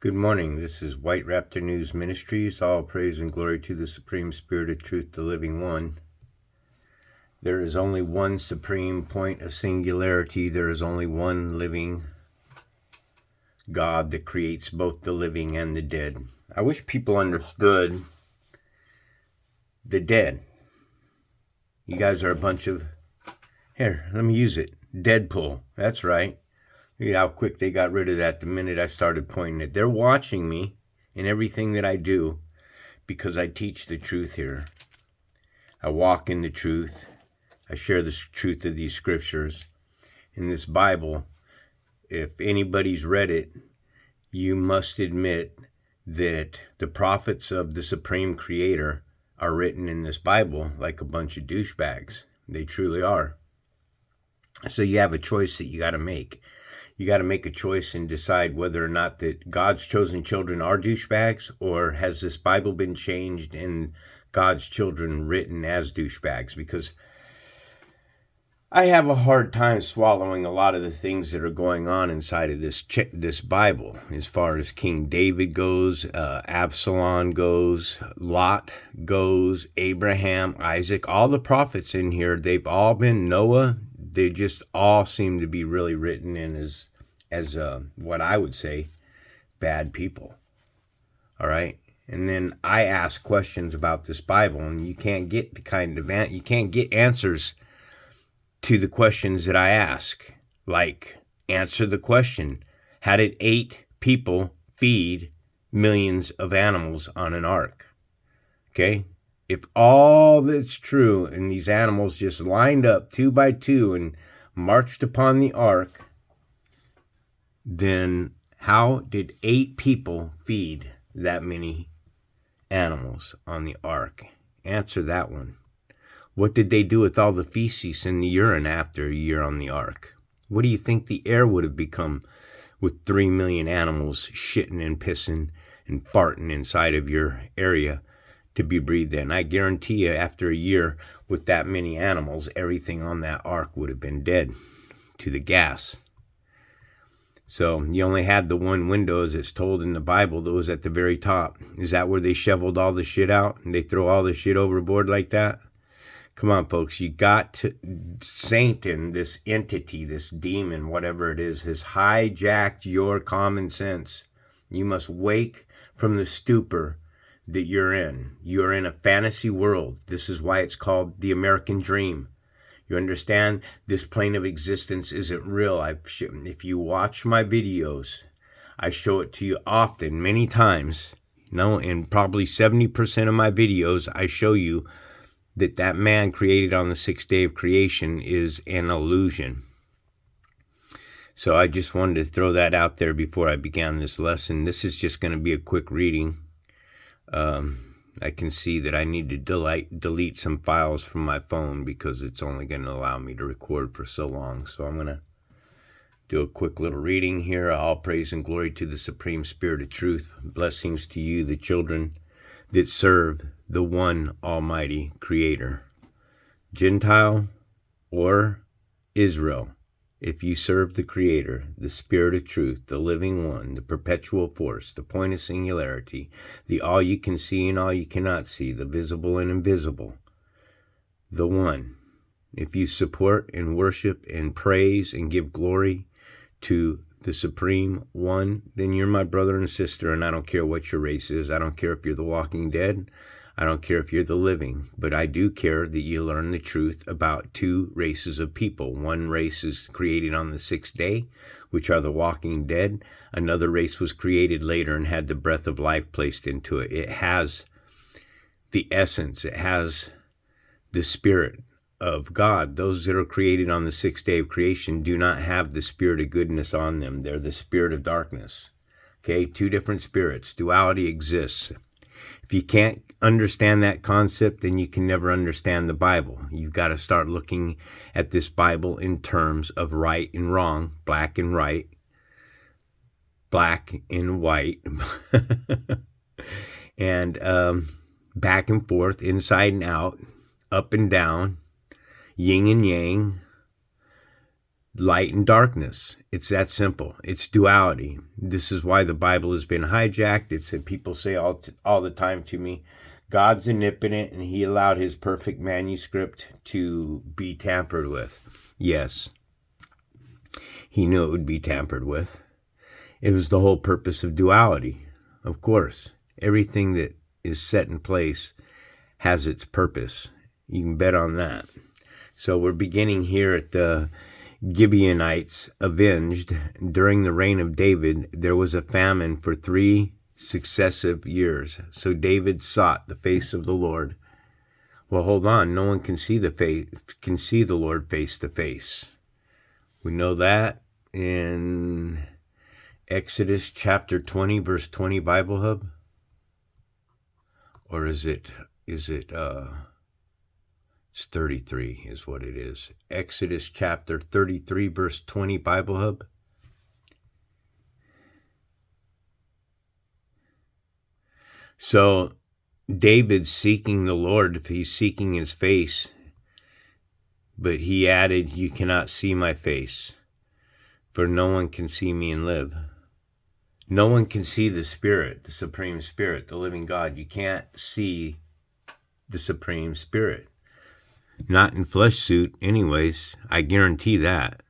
Good morning. This is White Raptor News Ministries. All praise and glory to the Supreme Spirit of Truth, the Living One. There is only one supreme point of singularity. There is only one living God that creates both the living and the dead. I wish people understood the dead. You guys are a bunch of, here, let me use it, Deadpool. That's right. Look at how quick they got rid of that the minute I started pointing it. They're watching me in everything that I do because I teach the truth here. I walk in the truth. I share the truth of these scriptures. In this Bible, if anybody's read it, you must admit that the prophets of the Supreme Creator are written in this Bible like a bunch of douchebags. They truly are. So you have a choice that you got to make. You got to make a choice and decide whether or not that God's chosen children are douchebags, or has this Bible been changed and God's children written as douchebags? Because I have a hard time swallowing a lot of the things that are going on inside of this Bible, as far as King David goes, Absalom goes, Lot goes, Abraham, Isaac, all the prophets in here, they've all been Noah. They just all seem to be really written in as what I would say, bad people. All right. And then I ask questions about this Bible, and you can't get you can't get answers to the questions that I ask. Like, answer the question: how did 8 people feed millions of animals on an ark? Okay. If all that's true and these animals just lined up 2 by 2 and marched upon the ark, then how did 8 people feed that many animals on the ark? Answer that one. What did they do with all the feces and the urine after a year on the ark? What do you think the air would have become with 3 million animals shitting and pissing and farting inside of your area to be breathed in? I guarantee you, after a year with that many animals, everything on that ark would have been dead to the gas. So you only had the one window, as it's told in the Bible, that was at the very top. Is that where they shoveled all the shit out and they throw all the shit overboard like that? Come on, folks. You got to, Satan, this entity, this demon, whatever it is, has hijacked your common sense. You must wake from the stupor that you're in. You're in a fantasy world. This is why it's called the American dream. You understand? This plane of existence isn't real. If you watch my videos, I show it to you often, many times. In probably 70% of my videos, I show you that man created on the 6th day of creation is an illusion. So I just wanted to throw that out there before I began this lesson. This is just going to be a quick reading. I can see that I need to delete some files from my phone because it's only going to allow me to record for so long. So I'm going to do a quick little reading here. All praise and glory to the Supreme Spirit of Truth. Blessings to you, the children that serve the one Almighty Creator. Gentile or Israel, if you serve the Creator, the Spirit of Truth, the Living One, the perpetual force, the point of singularity, the all you can see and all you cannot see, the visible and invisible, the One. If you support and worship and praise and give glory to the Supreme One, then you're my brother and sister, and I don't care what your race is. I don't care if you're the walking dead. I don't care if you're the living, but I do care that you learn the truth about 2 races of people. One race is created on the 6th day, which are the walking dead. Another race was created later and had the breath of life placed into it. It has the essence. It has the spirit of God. Those that are created on the 6th day of creation do not have the spirit of goodness on them. They're the spirit of darkness. Okay, 2 different spirits. Duality exists. If you can't understand that concept, then you can never understand the Bible. You've got to start looking at this Bible in terms of right and wrong, black and right, black and white, and back and forth, inside and out, up and down, yin and yang, light and darkness. It's that simple. It's duality. This is why the Bible has been hijacked. It's that people say all the time to me, God's omnipotent and he allowed his perfect manuscript to be tampered with. Yes, he knew it would be tampered with. It was the whole purpose of duality. Of course, everything that is set in place has its purpose. You can bet on that. So we're beginning here at the Gibeonites, Avenged. During the reign of David, there was a famine for 3 successive years. So David sought the face of the Lord. Well, hold on. No one can see the Lord face to face. We know that in Exodus chapter 20, verse 20, Bible Hub. Or is it it's 33 is what it is. Exodus chapter 33, verse 20, Bible Hub. So David's seeking the Lord. He's seeking his face. But he added, you cannot see my face, for no one can see me and live. No one can see the Spirit, the Supreme Spirit, the living God. You can't see the Supreme Spirit. Not in flesh suit anyways. I guarantee that.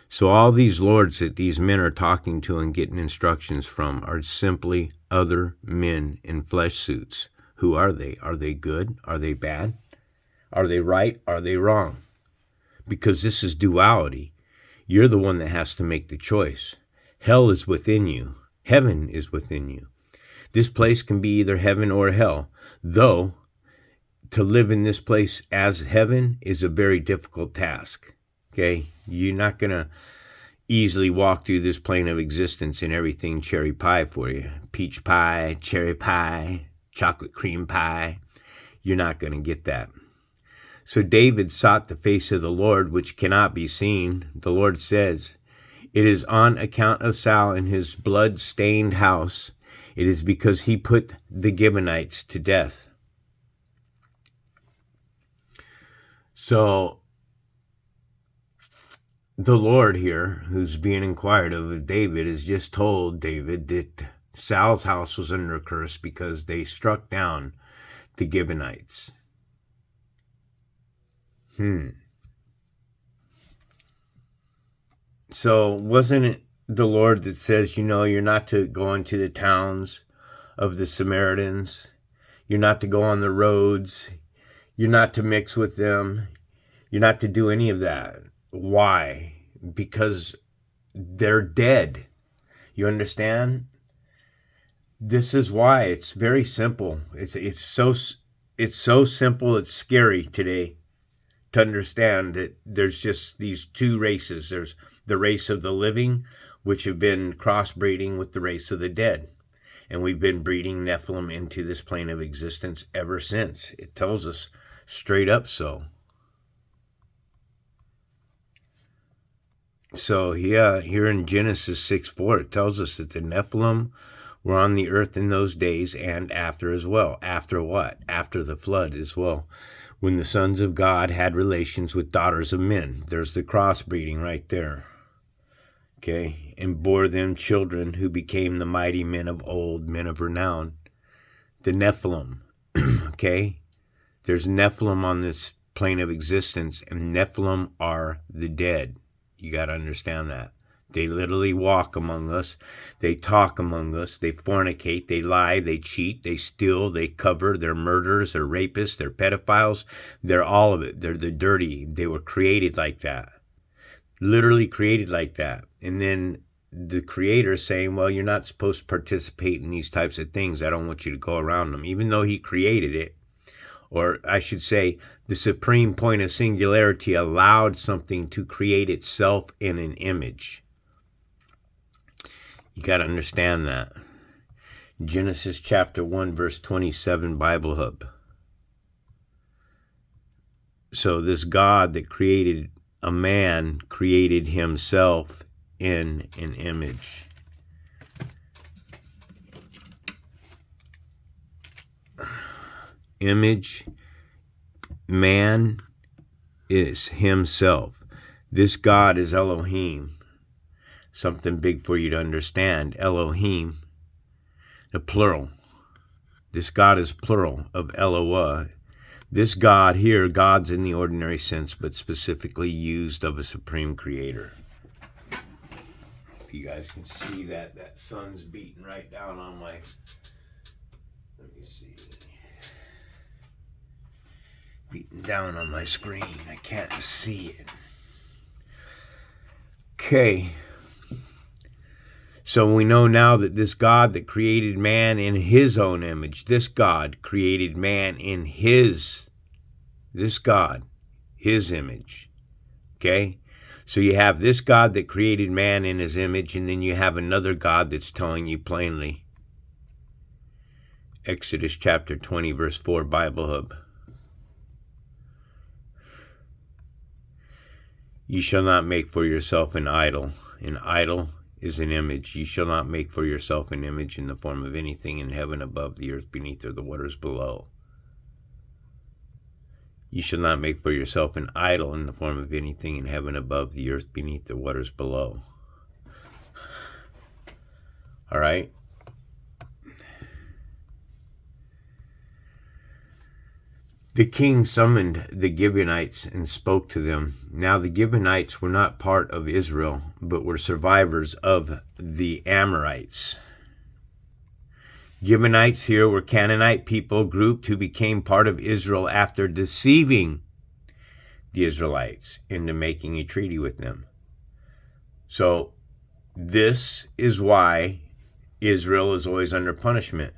So all these lords that these men are talking to and getting instructions from are simply other men in flesh suits. Who are they? Are they good? Are they bad? Are they right? Are they wrong? Because this is duality. You're the one that has to make the choice. Hell is within you. Heaven is within you. This place can be either heaven or hell. Though, to live in this place as heaven is a very difficult task. Okay? You're not going to easily walk through this plane of existence and everything cherry pie for you. Peach pie, cherry pie, chocolate cream pie. You're not going to get that. So David sought the face of the Lord, which cannot be seen. The Lord says, it is on account of Saul and his blood-stained house. It is because he put the Gibeonites to death. So the Lord here, who's being inquired of David, has just told David that Saul's house was under a curse because they struck down the Gibeonites. So wasn't it the Lord that says, you're not to go into the towns of the Samaritans. You're not to go on the roads. You're not to mix with them. You're not to do any of that. Why? Because they're dead. You understand? This is why. It's very simple. It's so simple. It's scary today to understand that there's just these 2 races. There's the race of the living, which have been crossbreeding with the race of the dead. And we've been breeding Nephilim into this plane of existence ever since. It tells us straight up so. So, yeah, here in Genesis 6:4, it tells us that the Nephilim were on the earth in those days and after as well. After what? After the flood as well. When the sons of God had relations with daughters of men. There's the crossbreeding right there. Okay, and bore them children who became the mighty men of old, men of renown. The Nephilim. Okay, there's Nephilim on this plane of existence, and Nephilim are the dead. You got to understand that. They literally walk among us. They talk among us. They fornicate. They lie. They cheat. They steal. They cover. They're murderers. They're rapists. They're pedophiles. They're all of it. They're the dirty. They were created like that. Literally created like that. And then the creator saying, well, you're not supposed to participate in these types of things. I don't want you to go around them. Even though he created it. Or I should say, the supreme point of singularity allowed something to create itself in an image. You got to understand that. Genesis chapter 1, verse 27, Bible Hub. So this God that created a man created himself in an image. Image, man is himself. This God is Elohim. Something big for you to understand. Elohim, the plural. This God is plural of Eloah. This God here, God's in the ordinary sense, but specifically used of a supreme creator. If you guys can see that sun's beating right down on my, let me see, beating down on my screen. I can't see it. Okay. So we know now that this God that created man in his own image, this God created man in this God, his image. Okay? So you have this God that created man in his image, and then you have another God that's telling you plainly. Exodus chapter 20, verse 4, Bible Hub. You shall not make for yourself an idol. An idol is an image. You shall not make for yourself an image in the form of anything in heaven above, the earth beneath, or the waters below. You shall not make for yourself an idol in the form of anything in heaven above, the earth beneath, the waters below. All right? The king summoned the Gibeonites and spoke to them. Now the Gibeonites were not part of Israel, but were survivors of the Amorites. Gibeonites here were Canaanite people grouped who became part of Israel after deceiving the Israelites into making a treaty with them. So this is why Israel is always under punishment.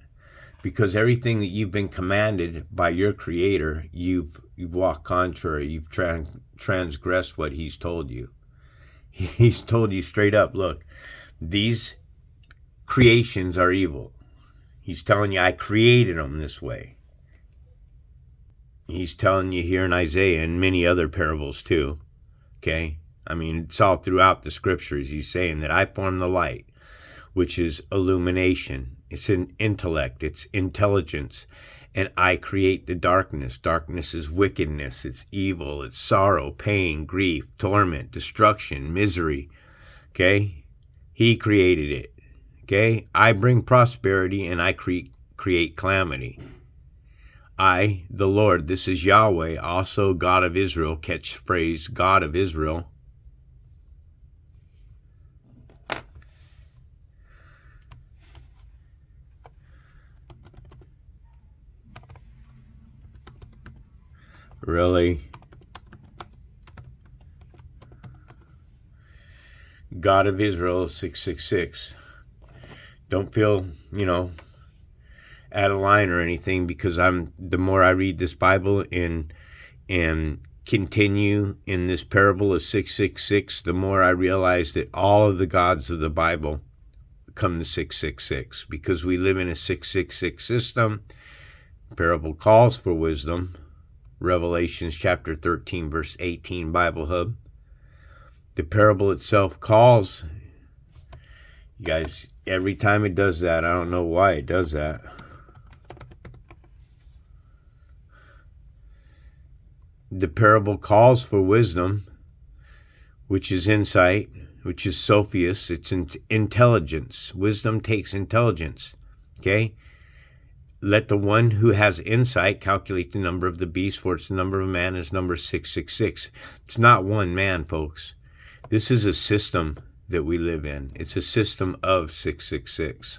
Because everything that you've been commanded by your Creator, you've walked contrary. You've transgressed what He's told you. He's told you straight up, look, these creations are evil. He's telling you, I created them this way. He's telling you here in Isaiah and many other parables too. Okay? I mean, it's all throughout the scriptures. He's saying that I form the light, which is illumination. It's an intellect, it's intelligence, and I create the darkness. Darkness is wickedness, it's evil, it's sorrow, pain, grief, torment, destruction, misery. Okay? He created it. Okay? I bring prosperity and I create calamity. I, the Lord, this is Yahweh, also God of Israel, catchphrase, God of Israel. Really? God of Israel 666. Don't feel, out of line or anything, because the more I read this Bible and continue in this parable of 666, the more I realize that all of the gods of the Bible come to 666, because we live in a 666 system. Parable calls for wisdom. Revelations chapter 13, verse 18, Bible Hub. The parable itself calls, you guys, every time it does that, I don't know why it does that. The parable calls for wisdom, which is insight, which is Sophius, it's intelligence. Wisdom takes intelligence, okay? Let the one who has insight calculate the number of the beast, for its number of man is number 666. It's not one man, folks. This is a system that we live in. It's a system of 666.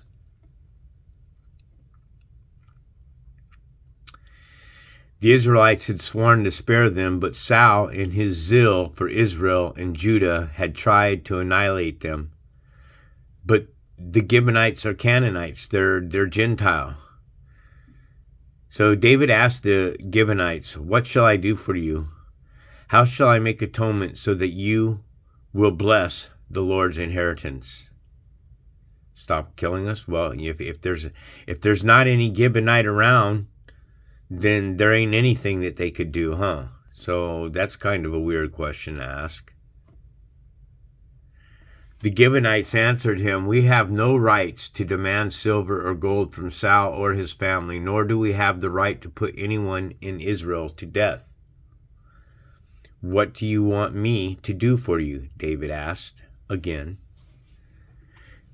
The Israelites had sworn to spare them, but Saul, in his zeal for Israel and Judah, had tried to annihilate them. But the Gibeonites are Canaanites. They're Gentile. So David asked the Gibeonites, what shall I do for you? How shall I make atonement so that you will bless the Lord's inheritance? Stop killing us? Well, if there's not any Gibeonite around, then there ain't anything that they could do, huh? So that's kind of a weird question to ask. The Gibeonites answered him, we have no rights to demand silver or gold from Saul or his family, nor do we have the right to put anyone in Israel to death. What do you want me to do for you? David asked again.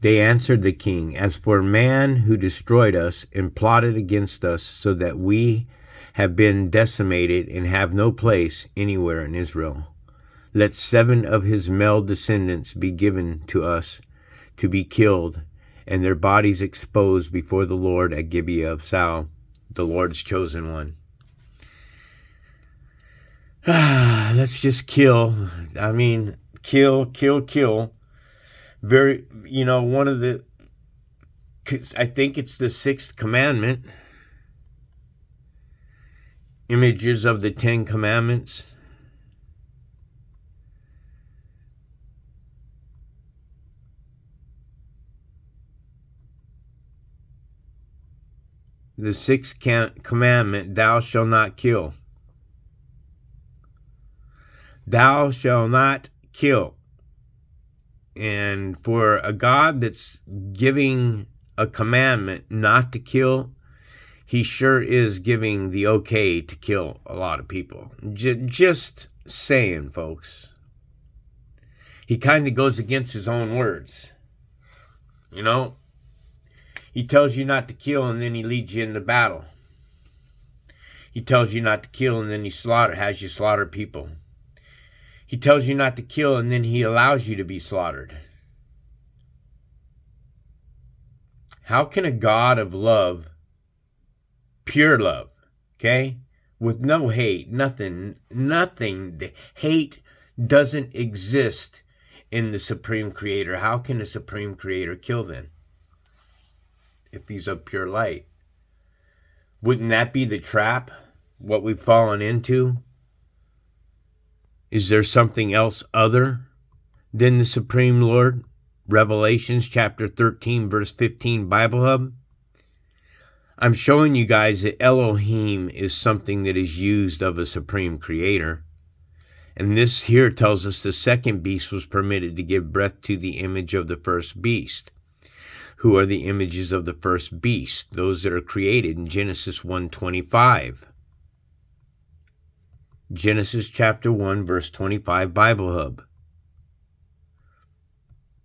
They answered the king, as for man who destroyed us and plotted against us so that we have been decimated and have no place anywhere in Israel. Let 7 of his male descendants be given to us to be killed, and their bodies exposed before the Lord at Gibeah of Saul, the Lord's chosen one. Let's just kill. I mean, kill. Very, one of the, I think it's the 6th commandment. Images of the 10 commandments. The 6th commandment, thou shalt not kill. Thou shalt not kill. And for a God that's giving a commandment not to kill, he sure is giving the okay to kill a lot of people. Just saying, folks. He kind of goes against his own words. He tells you not to kill, and then he leads you into battle. He tells you not to kill, and then he has you slaughter people. He tells you not to kill, and then he allows you to be slaughtered. How can a God of love, pure love, okay, with no hate, nothing, hate doesn't exist in the Supreme Creator. How can the Supreme Creator kill then? If he's of pure light. Wouldn't that be the trap? What we've fallen into? Is there something else other than the Supreme Lord? Revelations chapter 13, verse 15, Bible Hub. I'm showing you guys that Elohim is something that is used of a Supreme Creator. And this here tells us the second beast was permitted to give breath to the image of the first beast. Who are the images of the first beast? Those that are created in Genesis 1:25. Genesis chapter 1, verse 25, Bible Hub.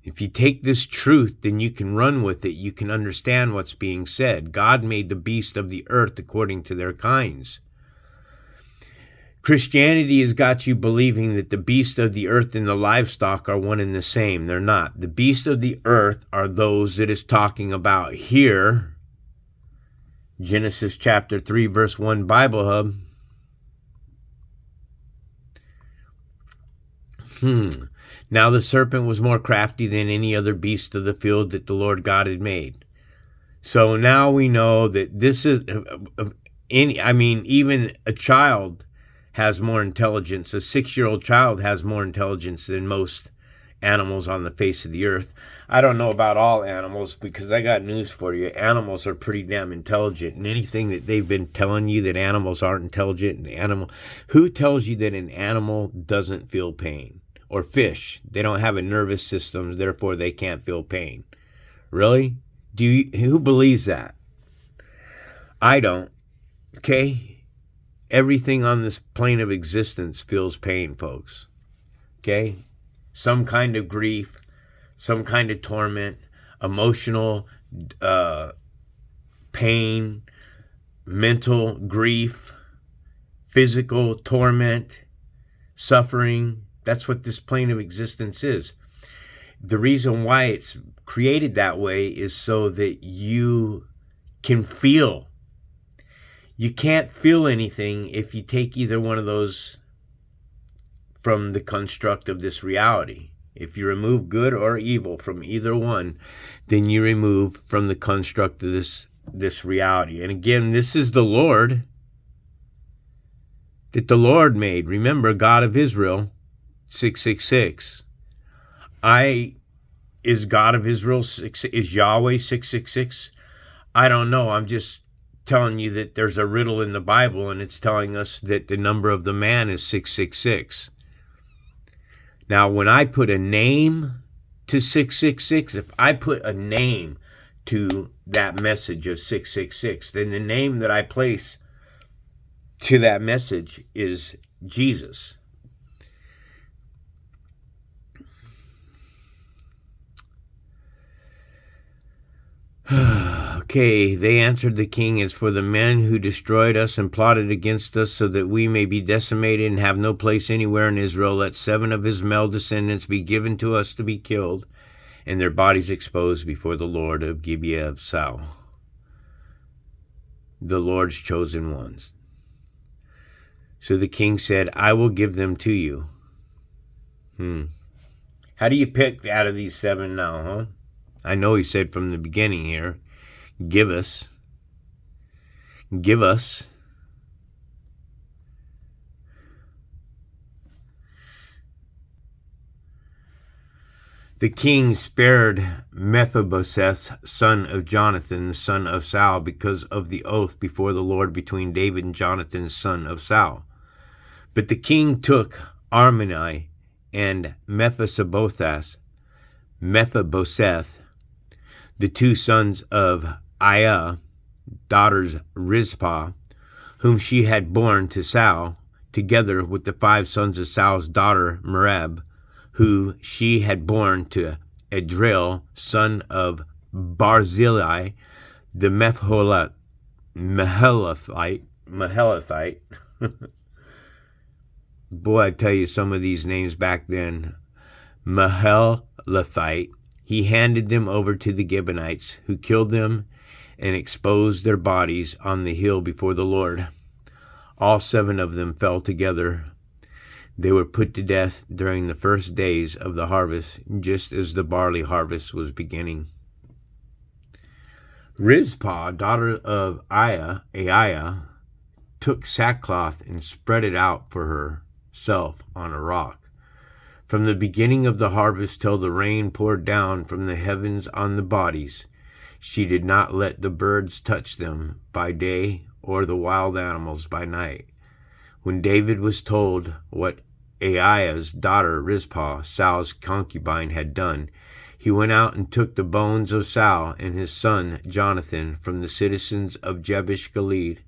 If you take this truth, then you can run with it. You can understand what's being said. God made the beasts of the earth according to their kinds. Christianity has got you believing that the beast of the earth and the livestock are one and the same. They're not. The beasts of the earth are those that is talking about here. Genesis chapter 3, verse 1, Bible Hub. Now the serpent was more crafty than any other beast of the field that the Lord God had made. So now we know that this is, even a child has more intelligence. A 6-year-old child has more intelligence than most animals on the face of the earth. I don't know about all animals, because I got news for you. Animals are pretty damn intelligent, and anything that they've been telling you that animals aren't intelligent, who tells you that an animal doesn't feel pain? Or fish, they don't have a nervous system, therefore they can't feel pain. Really? Who believes that? I don't. Okay? Everything on this plane of existence feels pain, folks. Okay? Some kind of grief, some kind of torment, emotional pain, mental grief, physical torment, suffering. That's what this plane of existence is. The reason why it's created that way is so that you can feel. You can't feel anything if you take either one of those from the construct of this reality. If you remove good or evil from either one, then you remove from the construct of this reality. And again, this is the Lord that the Lord made. Remember, God of Israel, 666. Is God of Israel, is Yahweh 666? I don't know. I'm just telling you that there's a riddle in the Bible, and it's telling us that the number of the man is 666. Now, when I put a name to 666, if I put a name to that message of 666, then the name that I place to that message is Jesus. Okay, they answered the king, "As for the men who destroyed us and plotted against us so that we may be decimated and have no place anywhere in Israel, let 7 of his male descendants be given to us to be killed, and their bodies exposed before the Lord of Gibeah of Saul, the Lord's chosen ones." So the king said, "I will give them to you." How do you pick out of these 7 now, huh? I know he said from the beginning here, give us. Give us. The king spared Mephibosheth, son of Jonathan, the son of Saul, because of the oath before the Lord between David and Jonathan, son of Saul. But the king took Armoni and Mephibosheth, the 2 sons of Aiah, daughters Rizpah, whom she had borne to Saul, together with the 5 sons of Saul's daughter Merab, who she had borne to Adriel, son of Barzillai, the Mahalathite. Boy, I tell you, some of these names back then. Mahalathite. He handed them over to the Gibeonites, who killed them and exposed their bodies on the hill before the Lord. All 7 of them fell together. They were put to death during the first days of the harvest, just as the barley harvest was beginning. Rizpah, daughter of Aiah, took sackcloth and spread it out for herself on a rock. From the beginning of the harvest till the rain poured down from the heavens on the bodies, she did not let the birds touch them by day or the wild animals by night. When David was told what Aiah's daughter Rizpah, Saul's concubine, had done, he went out and took the bones of Saul and his son Jonathan from the citizens of Jabesh Gilead.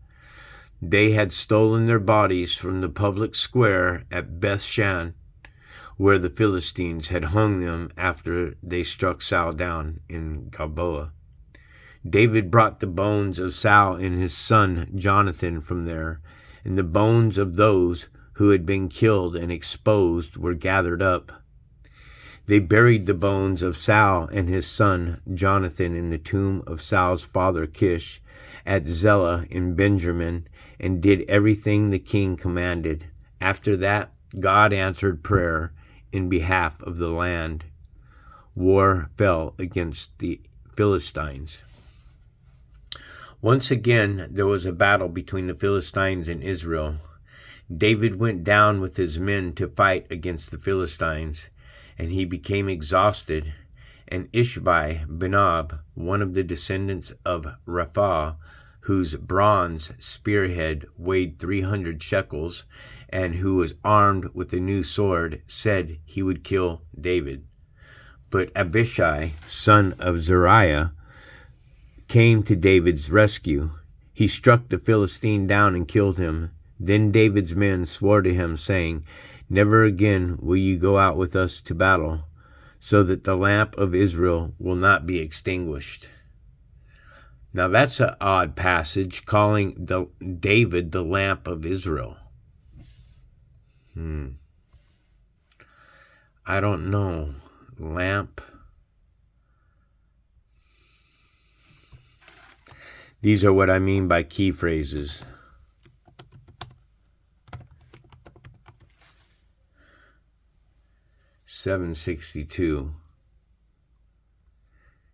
They had stolen their bodies from the public square at Bethshan, where the Philistines had hung them after they struck Saul down in Gilboa. David brought the bones of Saul and his son Jonathan from there, and the bones of those who had been killed and exposed were gathered up. They buried the bones of Saul and his son Jonathan in the tomb of Saul's father Kish at Zelah in Benjamin, and did everything the king commanded. After that, God answered prayer in behalf of the land. War fell against the Philistines. Once again, there was a battle between the Philistines and Israel. David went down with his men to fight against the Philistines, and he became exhausted. And Ishbi-Benob, one of the descendants of Rapha, whose bronze spearhead weighed 300 shekels, and who was armed with a new sword, said he would kill David. But Abishai, son of Zeruiah, came to David's rescue. He struck the Philistine down and killed him. Then David's men swore to him, saying, "Never again will you go out with us to battle, so that the lamp of Israel will not be extinguished." Now that's an odd passage, calling David the lamp of Israel. I don't know. Lamp. These are what I mean by key phrases. $7.62.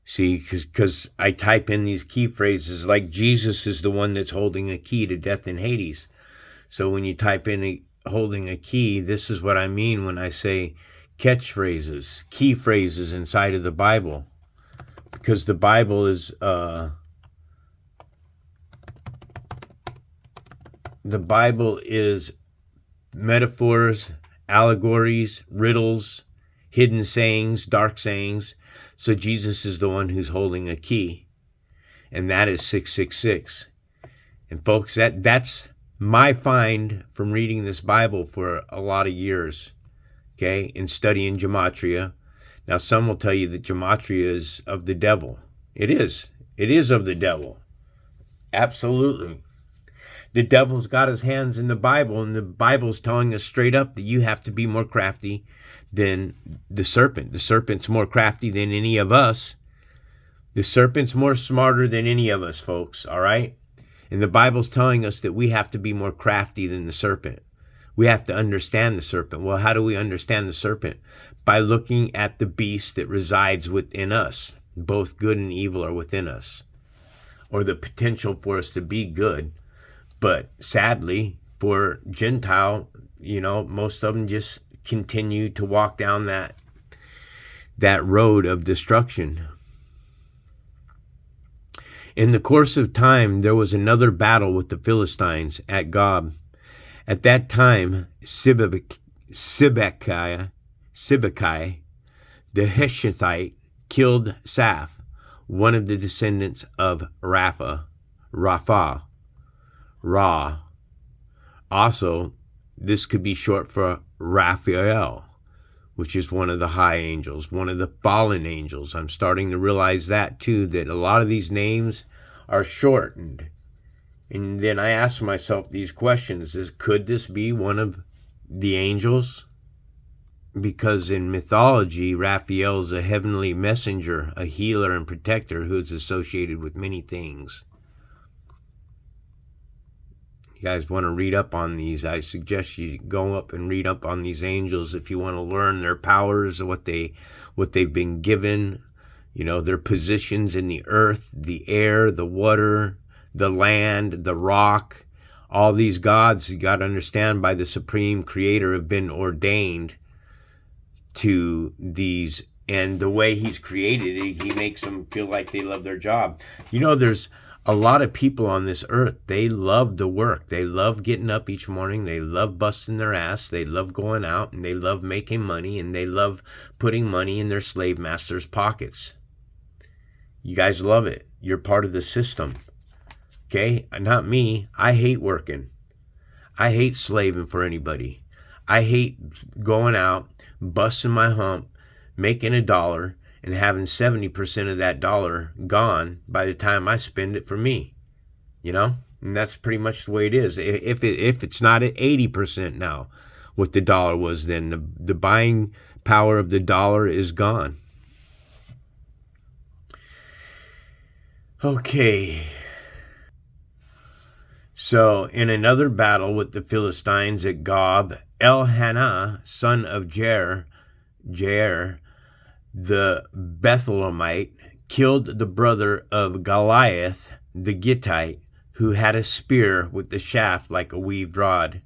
See, because I type in these key phrases, like Jesus is the one that's holding a key to death and Hades. So when you type in holding a key, this is what I mean when I say catchphrases, key phrases inside of the Bible. Because the Bible is metaphors, allegories, riddles, hidden sayings, dark sayings. So Jesus is the one who's holding a key, and that is 666. And folks, that's my find from reading this Bible for a lot of years, okay, and studying gematria. Now, some will tell you that gematria is of the devil. It is. It is of the devil. Absolutely. The devil's got his hands in the Bible, and the Bible's telling us straight up that you have to be more crafty than the serpent. The serpent's more crafty than any of us. The serpent's more smarter than any of us, folks, all right? And the Bible's telling us that we have to be more crafty than the serpent. We have to understand the serpent. Well, how do we understand the serpent? By looking at the beast that resides within us. Both good and evil are within us, or the potential for us to be good. But sadly, for Gentile, most of them just continue to walk down that road of destruction. In the course of time, there was another battle with the Philistines at Gob. At that time, Sibbecai, the Heshithite, killed Saph, one of the descendants of Rapha. Also, this could be short for Raphael, which is one of the high angels, one of the fallen angels. I'm starting to realize that too, that a lot of these names are shortened. And then I ask myself these questions: could this be one of the angels? Because in mythology, Raphael is a heavenly messenger, a healer and protector who is associated with many things. You guys want to read up on these, I suggest you go up and read up on these angels if you want to learn their powers, what they've been given, their positions in the earth, the air, the water, the land, the rock. All these gods, you got to understand, by the supreme creator have been ordained to these, and the way he's created it, he makes them feel like they love their job. There's a lot of people on this earth, they love the work. They love getting up each morning. They love busting their ass. They love going out, and they love making money, and they love putting money in their slave masters' pockets. You guys love it. You're part of the system. Okay? Not me. I hate working. I hate slaving for anybody. I hate going out, busting my hump, making $1, and having 70% of that dollar gone by the time I spend it for me. And that's pretty much the way it is. If it's not at 80% now, what the dollar was then, the buying power of the dollar is gone. Okay. So, in another battle with the Philistines at Gob, Elhanah, son of Jair, the Bethlehemite, killed the brother of Goliath, the Gittite, who had a spear with the shaft like a weaved rod.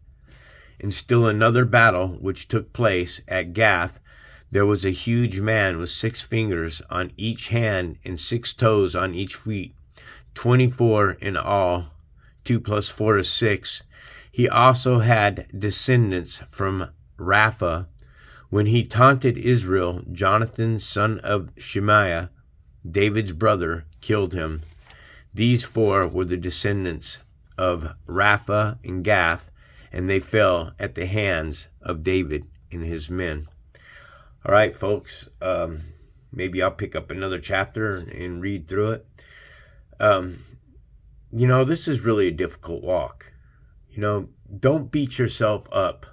In still another battle which took place at Gath, there was a huge man with 6 fingers on each hand and 6 toes on each feet, 24 in all. 2 plus 4 is 6. He also had descendants from Rapha. When he taunted Israel, Jonathan, son of Shemaiah, David's brother, killed him. These 4 were the descendants of Rapha and Gath, and they fell at the hands of David and his men. All right, folks, maybe I'll pick up another chapter and read through it. This is really a difficult walk. Don't beat yourself up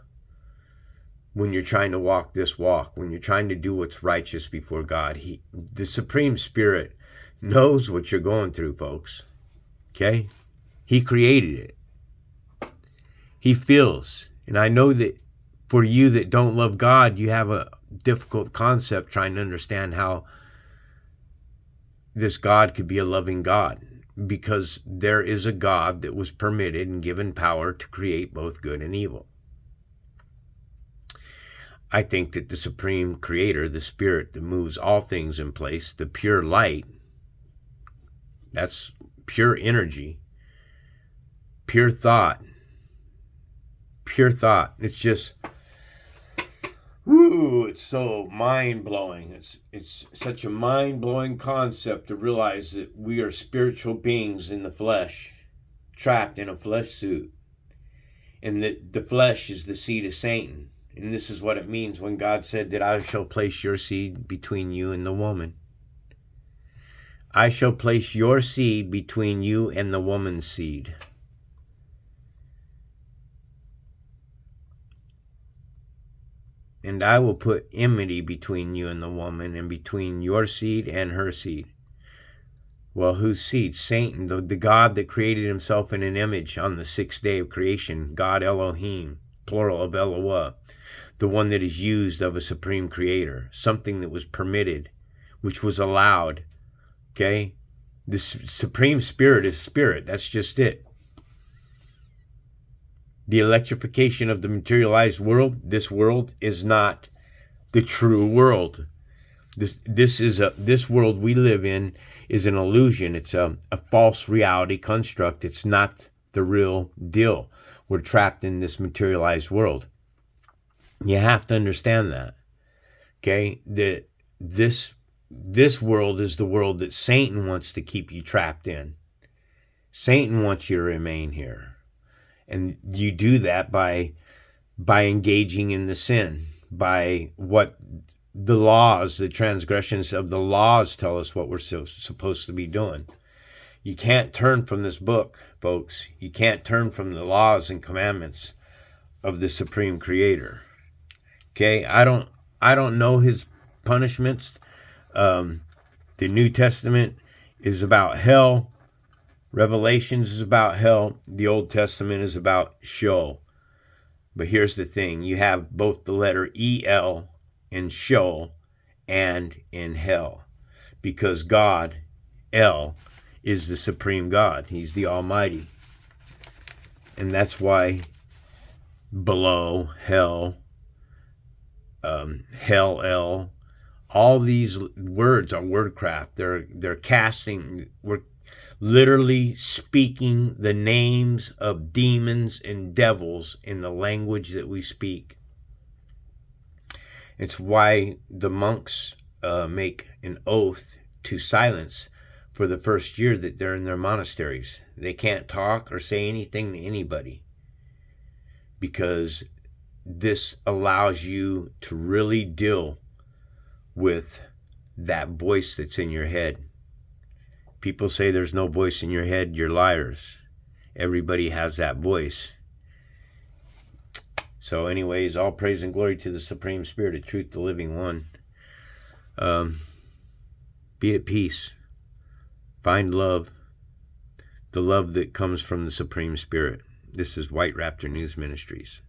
when you're trying to walk this walk, when you're trying to do what's righteous before God. The Supreme Spirit knows what you're going through, folks. Okay? He created it. He feels. And I know that for you that don't love God, you have a difficult concept trying to understand how this God could be a loving God, because there is a God that was permitted and given power to create both good and evil. I think that the Supreme Creator, the Spirit that moves all things in place, the pure light, that's pure energy, pure thought. It's just, it's so mind-blowing. It's such a mind-blowing concept to realize that we are spiritual beings in the flesh, trapped in a flesh suit, and that the flesh is the seed of Satan. And this is what it means when God said that I shall place your seed between you and the woman. I shall place your seed between you and the woman's seed. And I will put enmity between you and the woman, and between your seed and her seed. Well, whose seed? Satan, the God that created himself in an image on the sixth day of creation. God Elohim, plural of Eloah. The one that is used of a supreme creator. Something that was permitted, which was allowed. Okay? The supreme spirit is spirit. That's just it. The electrification of the materialized world, this world is not the true world. This world we live in is an illusion. It's a false reality construct. It's not the real deal. We're trapped in this materialized world. You have to understand that. Okay? This world is the world that Satan wants to keep you trapped in. Satan wants you to remain here. And you do that by engaging in the sin, by what the laws, the transgressions of the laws tell us what we're supposed to be doing. You can't turn from this book, folks. You can't turn from the laws and commandments of the Supreme Creator. Okay, I don't know his punishments. The New Testament is about hell. Revelations is about hell. The Old Testament is about Sheol. But here's the thing. You have both the letter E-L in Sheol and in hell. Because God, El, is the supreme God. He's the Almighty. And that's why below, hell, hell, El, all these words are wordcraft. They're casting, we're literally speaking the names of demons and devils in the language that we speak. It's why the monks make an oath to silence for the first year that they're in their monasteries. They can't talk or say anything to anybody, because this allows you to really deal with that voice that's in your head. People say there's no voice in your head. You're liars. Everybody has that voice. So anyways, all praise and glory to the Supreme Spirit of Truth, the Living One. Be at peace. Find love. The love that comes from the Supreme Spirit. This is White Raptor News Ministries.